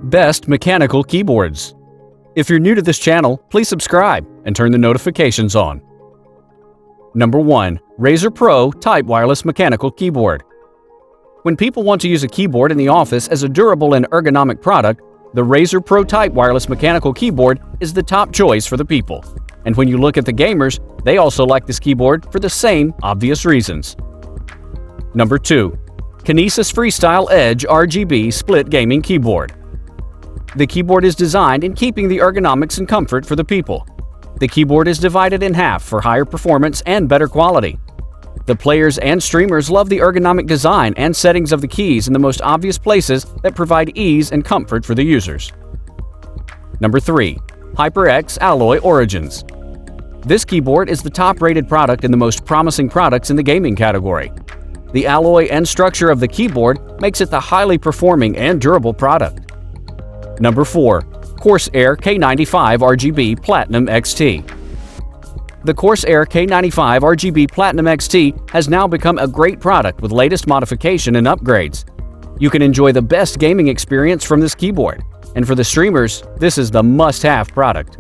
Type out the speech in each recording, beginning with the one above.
Best mechanical keyboards. If you're new to this channel, please subscribe and turn the notifications on. Number 1. Razer Pro Type Wireless Mechanical Keyboard. When people want to use a keyboard in the office as a durable and ergonomic product, the Razer Pro Type Wireless Mechanical Keyboard is the top choice for the people. And when you look at the gamers, they also like this keyboard for the same obvious reasons. Number 2. Kinesis Freestyle Edge RGB Split Gaming Keyboard. The keyboard is designed in keeping the ergonomics and comfort for the people. The keyboard is divided in half for higher performance and better quality. The players and streamers love the ergonomic design and settings of the keys in the most obvious places that provide ease and comfort for the users. Number 3. HyperX Alloy Origins. This keyboard is the top-rated product and the most promising products in the gaming category. The alloy and structure of the keyboard makes it the highly performing and durable product. Number 4. Corsair K95 RGB Platinum XT. The Corsair K95 RGB Platinum XT has now become a great product with latest modification and upgrades. You can enjoy the best gaming experience from this keyboard, and for the streamers, this is the must-have product.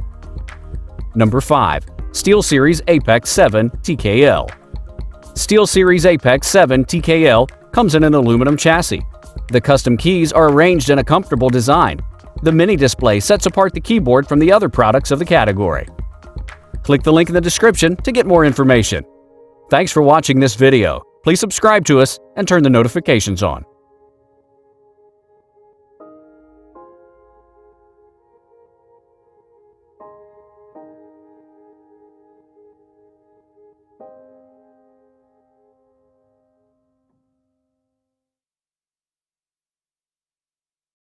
Number 5. SteelSeries Apex7 TKL. SteelSeries Apex7 TKL comes in an aluminum chassis. The custom keys are arranged in a comfortable design. The mini display sets apart the keyboard from the other products of the category. Click the link in the description to get more information. Thanks for watching this video. Please subscribe to us and turn the notifications on.